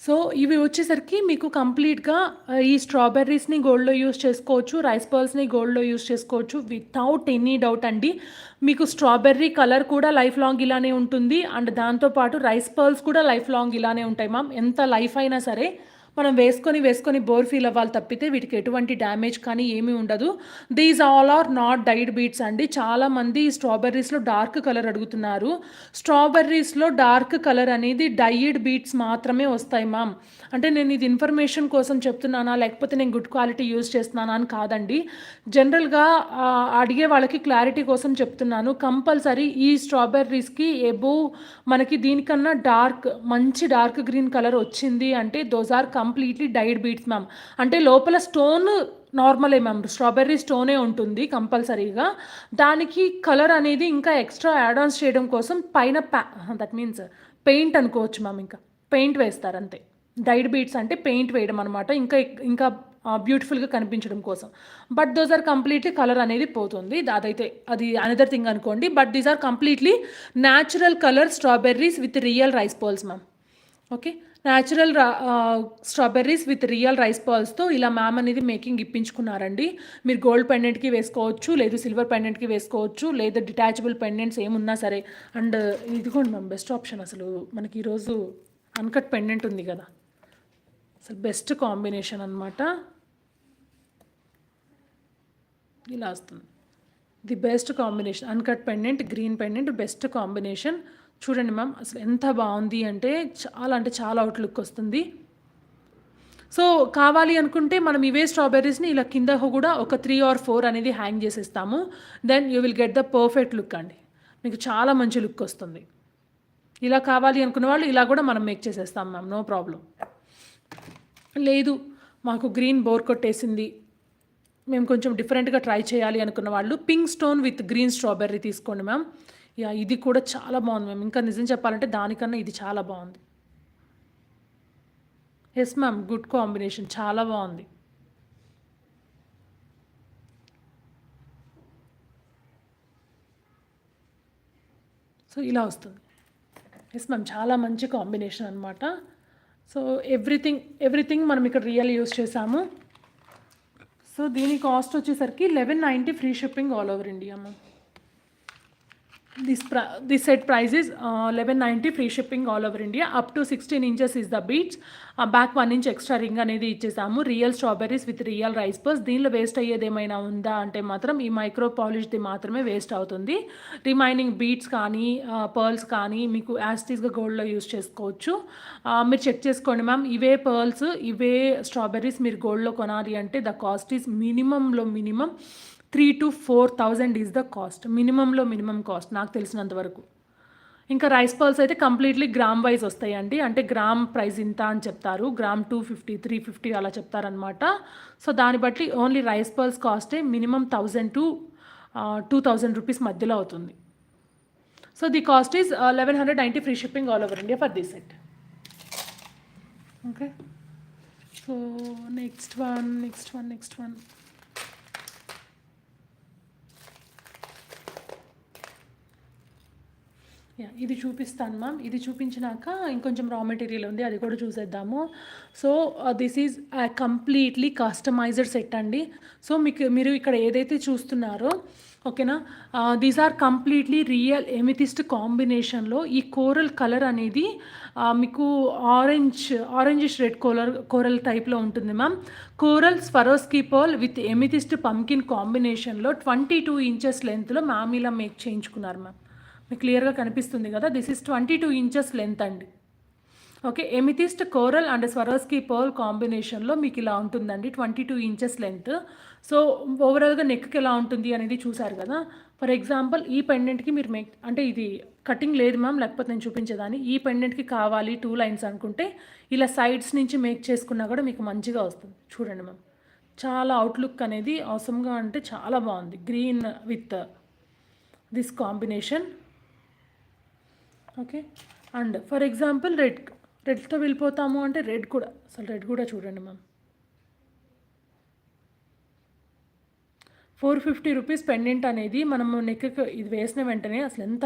So ఇవి వచ్చేసరికి మీకు కంప్లీట్‌గా ఈ స్ట్రాబెర్రీస్‌ని గోల్డ్‌లో యూజ్ చేసుకోవచ్చు. రైస్ పర్ల్స్‌ని గోల్డ్‌లో యూజ్ చేసుకోవచ్చు. వితౌట్ ఎనీ డౌట్ అండి. మీకు స్ట్రాబెర్రీ కలర్ కూడా లైఫ్ లాంగ్ ఇలానే ఉంటుంది. అండ్ దాంతో పాటు రైస్ పర్ల్స్ కూడా లైఫ్ లాంగ్ ఇలానే ఉంటాయి మ్యామ్. ఎంత లైఫ్ అయినా సరే మనం వేసుకొని బోర్ ఫీల్ అవ్వాలి తప్పితే వీటికి ఎటువంటి డ్యామేజ్ కానీ ఏమీ ఉండదు. These all are not dyed beads అండి. చాలామంది స్ట్రాబెర్రీస్‌లో డార్క్ కలర్ అడుగుతున్నారు. స్ట్రాబెర్రీస్‌లో డార్క్ కలర్ అనేది డైయిడ్ బీట్స్ మాత్రమే వస్తాయి మ్యామ్. అంటే నేను ఇది ఇన్ఫర్మేషన్ కోసం చెప్తున్నానా, లేకపోతే నేను గుడ్ క్వాలిటీ యూజ్ చేస్తున్నానా అని కాదండి. జనరల్‌గా అడిగే వాళ్ళకి క్లారిటీ కోసం చెప్తున్నాను. కంపల్సరీ ఈ స్ట్రాబెర్రీస్‌కి ఎబోవ్ మనకి దీనికన్నా మంచి డార్క్ గ్రీన్ కలర్ వచ్చింది అంటే those are completely dyed beads ma'am. అంటే లోపల స్టోన్ నార్మలే మ్యామ్. స్ట్రాబెర్రీ స్టోనే ఉంటుంది కంపల్సరీగా. దానికి కలర్ అనేది ఇంకా ఎక్స్ట్రా యాడ్ ఆన్స్ చేయడం కోసం పైన దట్ మీన్స్ పెయింట్ అనుకోవచ్చు మ్యామ్. ఇంకా పెయింట్ వేస్తారు అంతే. డైడ్ బీట్స్ అంటే పెయింట్ వేయడం అనమాట. ఇంకా ఇంకా బ్యూటిఫుల్గా కనిపించడం కోసం. But those are completely colour అనేది పోతుంది. అదైతే అది అనదర్ థింగ్ అనుకోండి. But these are completely natural colour strawberries with real rice pearls ma'am. Okay. Natural strawberries with real rice పర్ల్స్తో ఇలా మ్యామ్ అనేది మేకింగ్ ఇప్పించుకున్నారండి. మీరు గోల్డ్ పెండెంట్కి వేసుకోవచ్చు, లేదు సిల్వర్ పెండెంట్కి వేసుకోవచ్చు, లేదా డిటాచబుల్ పెండెంట్స్ ఏమున్నా సరే. అండ్ ఇదిగోండి మ్యామ్ బెస్ట్ ఆప్షన్. అసలు మనకి ఈరోజు అన్కట్ పెండెంట్ ఉంది కదా, అసలు బెస్ట్ కాంబినేషన్ అనమాట. ఇలా వస్తుంది. The best combination uncut pendant, green pendant best combination. చూడండి మ్యామ్ అసలు ఎంత బాగుంది అంటే చాలా అవుట్ లుక్ వస్తుంది. సో కావాలి అనుకుంటే మనం ఇవే స్ట్రాబెర్రీస్ని ఇలా కింద కూడా ఒక 3 or 4 అనేది హ్యాంగ్ చేసేస్తాము. Then you will get the perfect look అండి. మీకు చాలా మంచి లుక్ వస్తుంది. ఇలా కావాలి అనుకున్న వాళ్ళు ఇలా కూడా మనం మేక్ చేసేస్తాం మ్యామ్, నో ప్రాబ్లం. లేదు మాకు గ్రీన్ బోర్ కొట్టేసింది, మేము కొంచెం డిఫరెంట్గా ట్రై చేయాలి అనుకున్న వాళ్ళు pink stone with green strawberry తీసుకోండి మ్యామ్. యా ఇది కూడా చాలా బాగుంది మ్యామ్. ఇంకా నిజం చెప్పాలంటే దానికన్నా ఇది చాలా బాగుంది. ఎస్ మ్యామ్, గుడ్ కాంబినేషన్, చాలా బాగుంది. సో ఇలా వస్తుంది. ఎస్ మ్యామ్, చాలా మంచి కాంబినేషన్ అనమాట. సో ఎవ్రీథింగ్ మనం ఇక్కడ రియల్ యూస్ చేసాము. సో దీని కాస్ట్ వచ్చేసరికి 1190 free shipping all over India ma'am. This set price is 1190 free shipping all over India. Up to 16 inches is the beads. Back 1 inch extra ring అనేది ఇచ్చేసాము. Real strawberries with real rice pearls. దీనిలో waste అయ్యేది ఏమైనా ఉందా అంటే మాత్రం ఈ micro పాలిష్ది మాత్రమే వేస్ట్ అవుతుంది. రిమైనింగ్ బీడ్స్ కానీ పర్ల్స్ కానీ మీకు యాస్టీస్గా గోల్డ్లో యూస్ చేసుకోవచ్చు. మీరు చెక్ చేసుకోండి మ్యామ్. ఇవే పర్ల్స్ ఇవే స్ట్రాబెర్రీస్ మీరు గోల్డ్లో కొనాలి అంటే the cost is minimum 3,000 to 4,000 is the cost. Minimum cost నాకు తెలిసినంత వరకు. ఇంకా రైస్ పర్ల్స్ అయితే కంప్లీట్లీ గ్రామ్ వైజ్ వస్తాయండి. అంటే గ్రామ్ ప్రైస్ ఇంత అని చెప్తారు. గ్రామ్ 250, 350 అలా చెప్తారనమాట. సో దాన్ని బట్టి ఓన్లీ రైస్ పర్ల్స్ కాస్టే మినిమం 1,000 to 2,000 రూపీస్ మధ్యలో అవుతుంది. So the cost is 1190 free shipping all over India for this set. Okay. So next one ఇది చూపిస్తాను మ్యామ్. ఇది చూపించినాక ఇంకొంచెం రా మెటీరియల్ ఉంది, అది కూడా చూసేద్దాము. So this is completely customized set అండి. సో మీరు ఇక్కడ ఏదైతే చూస్తున్నారో ఓకేనా, these are completely real amethyst కాంబినేషన్లో ఈ కోరల్ కలర్ అనేది మీకు ఆరెంజిష్ రెడ్ కోరల్ టైప్లో ఉంటుంది ma'am. Coral Swarovski pearl with amethyst pumpkin కాంబినేషన్లో 22 inches లెంత్లో మ్యామ్ ఇలా మేక్ చేయించుకున్నారు మ్యామ్. మీకు క్లియర్గా కనిపిస్తుంది కదా, దిస్ ఈస్ 22 inches లెంత్ అండి. Okay. Amethyst coral and Swarovski pearl కాంబినేషన్లో మీకు ఇలా ఉంటుందండి, 22 inches లెంత్. సో ఓవరాల్గా నెక్కి ఎలా ఉంటుంది అనేది చూసారు కదా. ఫర్ ఎగ్జాంపుల్ ఈ పెండెంట్కి మీరు అంటే ఇది కటింగ్ లేదు మ్యామ్, లేకపోతే నేను చూపించేదాన్ని. ఈ పెండెంట్కి కావాలి 2 lines అనుకుంటే ఇలా సైడ్స్ నుంచి మేక్ చేసుకున్నా కూడా మీకు మంచిగా వస్తుంది. చూడండి మ్యామ్, చాలా అవుట్లుక్ అనేది అవసరంగా అంటే చాలా బాగుంది. Green with this combination. Okay. And for example రెడ్తో వెళ్ళిపోతాము అంటే రెడ్ కూడా చూడండి మ్యామ్. 450 రూపీస్ పెండెంట్ అనేది మనము నెక్కి ఇది వేసిన వెంటనే అసలు ఎంత